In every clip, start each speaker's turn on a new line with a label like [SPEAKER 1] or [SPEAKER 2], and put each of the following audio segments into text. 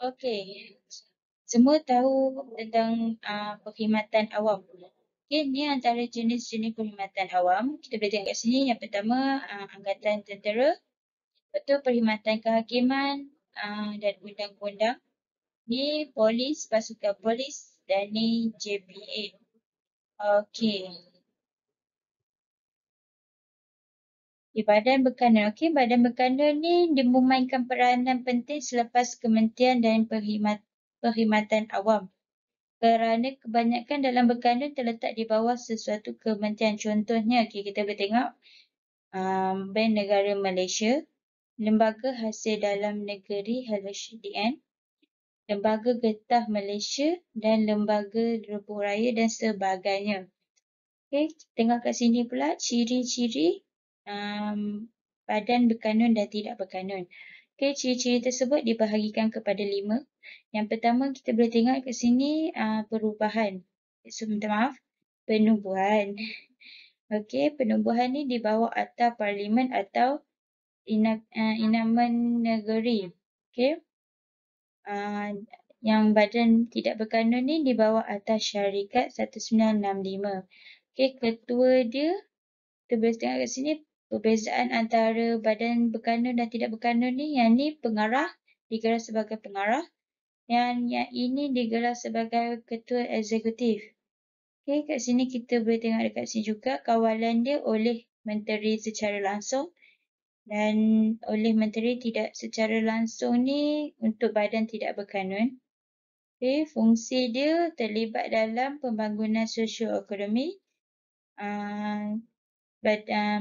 [SPEAKER 1] Okey. Semua tahu tentang perkhidmatan awam. Okey, ni antara jenis-jenis perkhidmatan awam. Kita boleh tengok kat sini. Yang pertama, Angkatan Tentera. Lepas tu perkhidmatan kehakiman dan undang-undang. Ni polis, pasukan polis dan ni JPA. Okey. Badan Berkandun. Okey, Badan Berkandun ni dia memainkan peranan penting selepas Kementerian dan Perkhidmatan Awam. Kerana kebanyakan dalam berkandun terletak di bawah sesuatu kementerian. Contohnya, okay, kita boleh tengok Bank Negara Malaysia, Lembaga Hasil Dalam Negeri (HDN), Lembaga Getah Malaysia dan Lembaga Lebuh Raya dan sebagainya. Okay, tengok kat sini pula ciri-ciri badan berkandun dan tidak berkandun. Okay, ciri-ciri tersebut dibahagikan kepada 5. Yang pertama kita boleh tengok kat sini perubahan. Minta maaf, penubuhan. Okey, penubuhan ni di bawah Akta Parlimen atau Inaman Negeri. Okey. Yang badan tidak berkandun ni di bawah Akta Syarikat 1965. Okey, ketua dia kita boleh tengok kat sini perbezaan antara badan berkandun dan tidak berkandun ni. Yang ni pengarah, digelar sebagai pengarah. Yang ini digelar sebagai ketua eksekutif. Okey, kat sini kita boleh tengok dekat sini juga kawalan dia oleh menteri secara langsung dan oleh menteri tidak secara langsung ni untuk badan tidak berkandun. Okey, fungsi dia terlibat dalam pembangunan sosioekonomi.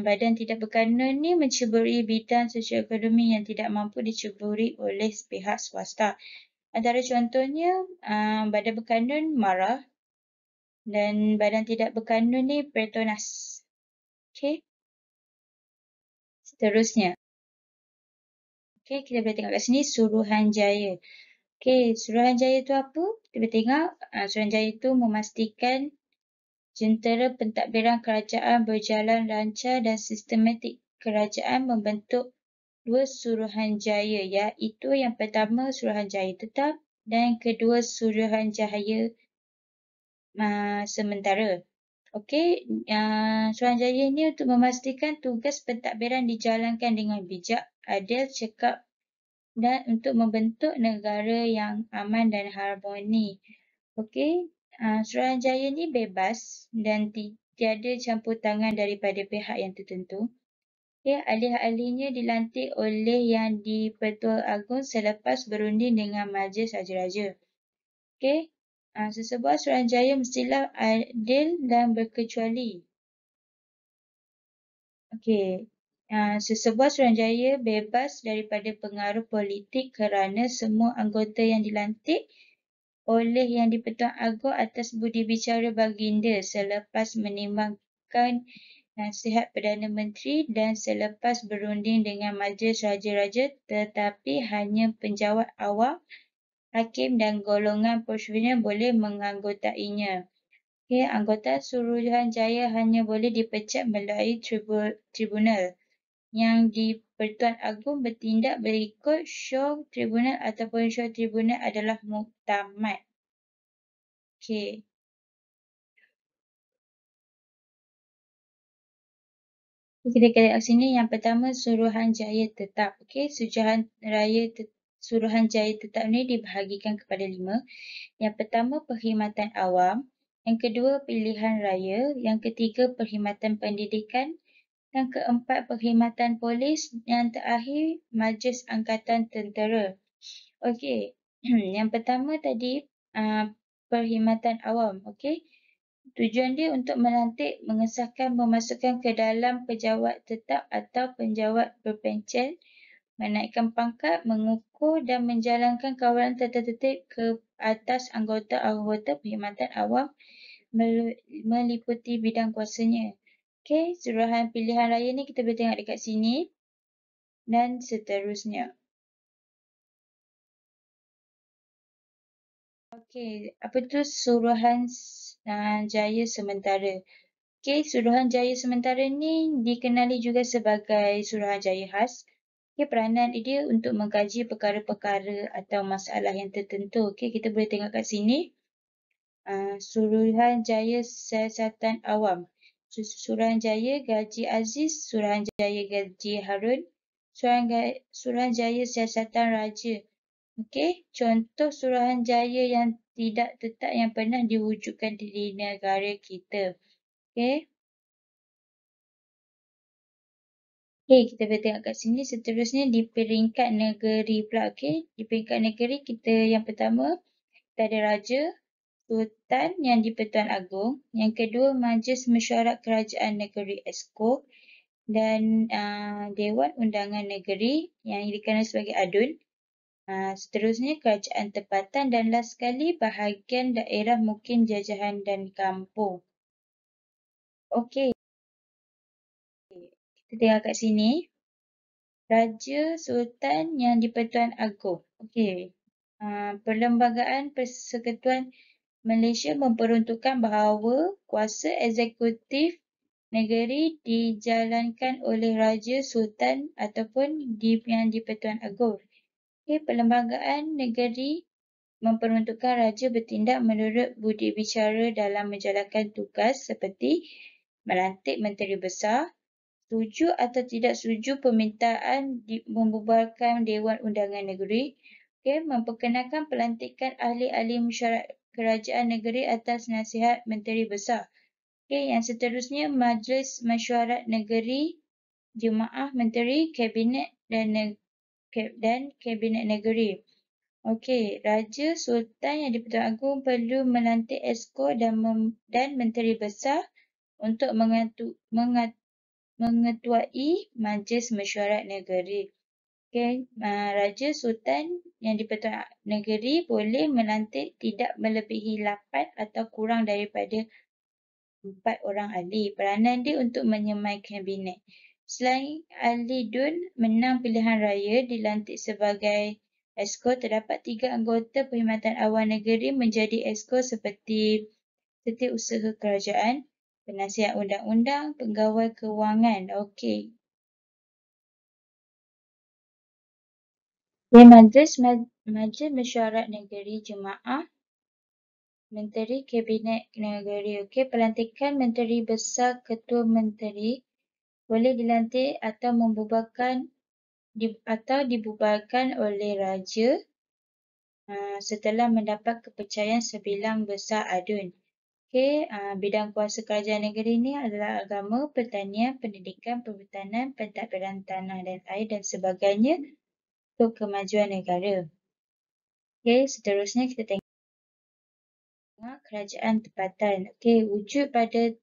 [SPEAKER 1] Badan tidak berkandun ni menceburi bidang sosioekonomi yang tidak mampu diceburi oleh pihak swasta. Antara contohnya, badan berkandun MARA dan badan tidak berkandun ni Petronas. Okey. Seterusnya. Okey, kita boleh tengok kat sini Suruhanjaya. Okey, Suruhanjaya tu apa? Kita boleh tengok Suruhanjaya tu memastikan jentera pentadbiran kerajaan berjalan lancar dan sistematik. Kerajaan membentuk 2 Suruhanjaya, iaitu yang pertama Suruhanjaya Tetap dan yang kedua Suruhanjaya Sementara. Okey, Suruhanjaya ini untuk memastikan tugas pentadbiran dijalankan dengan bijak, adil, cekap dan untuk membentuk negara yang aman dan harmoni. Okey, Suruhanjaya ini bebas dan tiada campur tangan daripada pihak yang tertentu. Okey, ahli-ahlinya dilantik oleh Yang di-Pertua Agong selepas berunding dengan Majlis Raja-Raja. Okey, sesebuah Suruhanjaya mestilah adil dan berkecuali. Okey, sesebuah Suruhanjaya bebas daripada pengaruh politik kerana semua anggota yang dilantik oleh Yang di-Pertuan Agong atas budi bicara baginda selepas menimbangkan nasihat Perdana Menteri dan selepas berunding dengan Majlis Raja-Raja, tetapi hanya penjawat awam, hakim dan golongan profesional boleh menganggotainya. Okey, anggota Suruhanjaya hanya boleh dipecat melalui tribunal. Yang di-Pertuan Agong bertindak berikut syur tribunal ataupun syur tribunal adalah muktamad. Okey. Kita lihat sini yang pertama Suruhanjaya Tetap. Okey, Suruhanjaya Tetap ni dibahagikan kepada 5. Yang pertama perkhidmatan awam, yang kedua pilihan raya, yang ketiga perkhidmatan pendidikan, yang keempat perkhidmatan polis, yang terakhir Majlis Angkatan Tentera. Okey, yang pertama tadi perkhidmatan awam. Okey. Tujuan dia untuk melantik, mengesahkan, memasukkan ke dalam pejabat tetap atau penjawat berpencen, menaikkan pangkat, mengukur dan menjalankan kawalan tertentu ke atas anggota-anggota perkhidmatan awam meliputi bidang kuasanya. Okey, suruhan pilihan raya ni kita boleh tengok dekat sini dan seterusnya. Okey, apa tu Suruhanjaya Sementara? Okey, Suruhanjaya Sementara ni dikenali juga sebagai Suruhanjaya Khas. Okay, peranan dia untuk mengkaji perkara-perkara atau masalah yang tertentu. Okay, kita boleh tengok kat sini. Suruhanjaya Siasatan Awam. Suruhanjaya Gaji Aziz, Suruhanjaya Gaji Harun, Suruhanjaya Siasatan Raja. Okey, contoh suruhanjaya yang tidak tetap yang pernah diwujudkan di negara kita. Okey. Okey, kita boleh tengok kat sini. Seterusnya di peringkat negeri pula. Okey, di peringkat negeri kita yang pertama, kita ada Raja, Sultan yang di-Pertuan Agong. Yang kedua, Majlis Mesyuarat Kerajaan Negeri Esko dan Dewan Undangan Negeri yang dikenal sebagai ADUN. Seterusnya kerajaan tempatan dan last sekali bahagian daerah mungkin jajahan dan kampung. Okey, kita tengok kat sini. Raja Sultan yang di-Pertuan Agong. Okey. Perlembagaan Persekutuan Malaysia memperuntukkan bahawa kuasa eksekutif negeri dijalankan oleh Raja Sultan ataupun yang di-Pertuan Agong. Okey, perlembagaan negeri memperuntukkan raja bertindak menurut budi bicara dalam menjalankan tugas seperti melantik menteri besar, setuju atau tidak setuju permintaan membubarkan Dewan Undangan Negeri, memperkenalkan pelantikan ahli-ahli mesyuarat kerajaan negeri atas nasihat menteri besar. Yang seterusnya Majlis Mesyuarat Negeri, Jemaah Menteri, Kabinet dan Kabinet Negeri. Okey, Raja Sultan yang di-Pertuan Agong perlu melantik Esko dan Menteri Besar untuk mengetuai Majlis Mesyuarat Negeri. Okey, Raja Sultan yang di-Pertuan Negeri boleh melantik tidak melebihi 8 atau kurang daripada 4 orang ahli. Peranan dia untuk menyemai kabinet. Selain ahli DUN menang pilihan raya dilantik sebagai Esko, terdapat 3 anggota Perkhidmatan Awam Negeri menjadi Esko seperti Setiausaha Kerajaan, Penasihat Undang-Undang, Pegawai Kewangan. Okey. Majlis Mesyuarat Negeri Jemaah, Menteri Kabinet Negeri. Okey, pelantikan Menteri Besar Ketua Menteri boleh dilantik atau dibubarkan oleh Raja setelah mendapat kepercayaan sebilang besar ADUN. Okey, bidang kuasa kerajaan negeri ini adalah agama, pertanian, pendidikan, perhutanan, pentadbiran tanah dan air dan sebagainya untuk kemajuan negara. Okey, seterusnya kita tengok kerajaan tempatan. Okey, wujud pada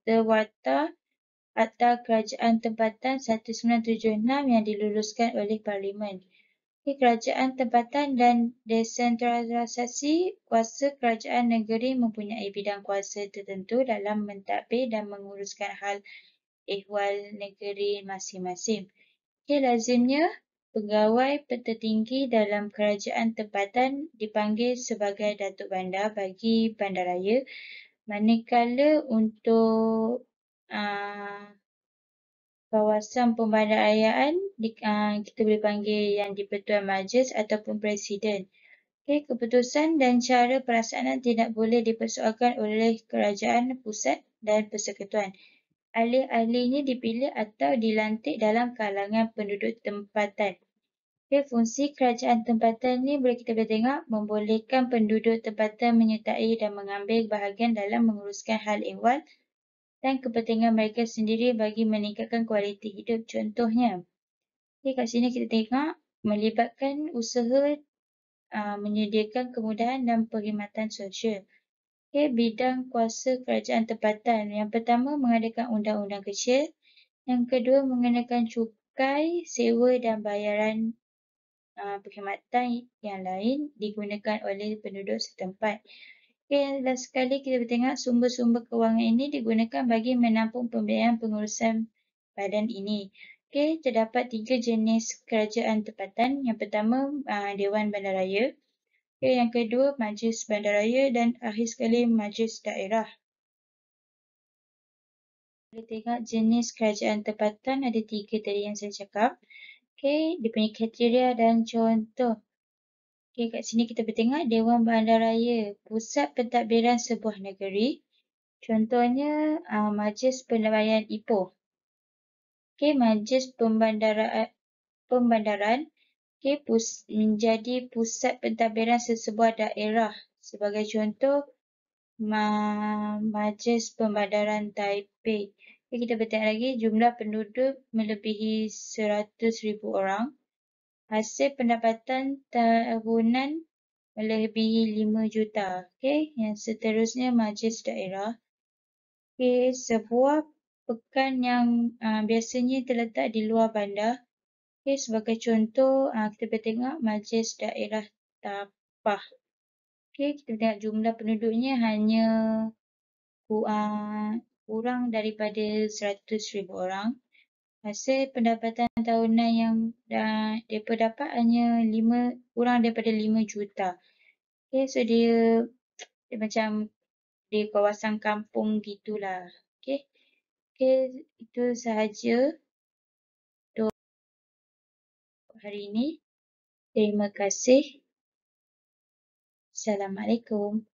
[SPEAKER 1] Terwarta Akta Kerajaan Tempatan 1976 yang diluluskan oleh Parlimen. Kerajaan tempatan dan desentralisasi kuasa kerajaan negeri mempunyai bidang kuasa tertentu dalam mentadbir dan menguruskan hal ehwal negeri masing-masing. Lazimnya, pegawai tertinggi dalam kerajaan tempatan dipanggil sebagai Datuk Bandar bagi bandaraya, manakala untuk kawasan pembandarayaan kita boleh panggil yang di-Pertuan Majlis ataupun Presiden. Okey, keputusan dan cara pelaksanaan tidak boleh dipersoalkan oleh kerajaan pusat dan persekutuan. Ahli-ahlinya dipilih atau dilantik dalam kalangan penduduk tempatan. Okey, fungsi kerajaan tempatan ni boleh kita tengok membolehkan penduduk tempatan menyertai dan mengambil bahagian dalam menguruskan hal ehwal dan kepentingan mereka sendiri bagi meningkatkan kualiti hidup. Contohnya, kat sini kita tengok melibatkan usaha menyediakan kemudahan dan perkhidmatan sosial. Bidang kuasa kerajaan tempatan. Yang pertama, mengadakan undang-undang kecil. Yang kedua, mengenakan cukai, sewa dan bayaran perkhidmatan yang lain digunakan oleh penduduk setempat. Dan sekali kita tengok sumber-sumber kewangan ini digunakan bagi menampung pembiayaan pengurusan badan ini. Terdapat 3 jenis kerajaan tempatan. Yang pertama, Dewan Bandaraya. Yang kedua, Majlis Bandaraya dan akhir sekali Majlis Daerah. Kita tengok jenis kerajaan tempatan ada 3 tadi yang saya cakap. Okey, dia punya kriteria dan contoh. Okey, kat sini kita boleh tengok Dewan Bandaraya, pusat pentadbiran sebuah negeri. Contohnya Majlis Pendamaian Ipoh. Okey, Majlis Pembandaran menjadi pusat pentadbiran sesebuah daerah. Sebagai contoh, Majlis Pembandaran Taipei. Okay, kita bertengok lagi, jumlah penduduk melebihi 100,000 orang. Hasil pendapatan tahunan melebihi 5 juta. Okay, yang seterusnya Majlis Daerah. Okay, sebuah pekan yang biasanya terletak di luar bandar. Okay, sebagai contoh, kita boleh tengok Majlis Daerah Tapah. Okay, kita tengok jumlah penduduknya hanya kurang daripada 100,000 orang. Hasil pendapatan tahunan yang mereka dapat hanya kurang daripada 5 juta. Okay, so dia macam di kawasan kampung gitulah. Okay, itu sahaja untuk hari ini. Terima kasih. Assalamualaikum.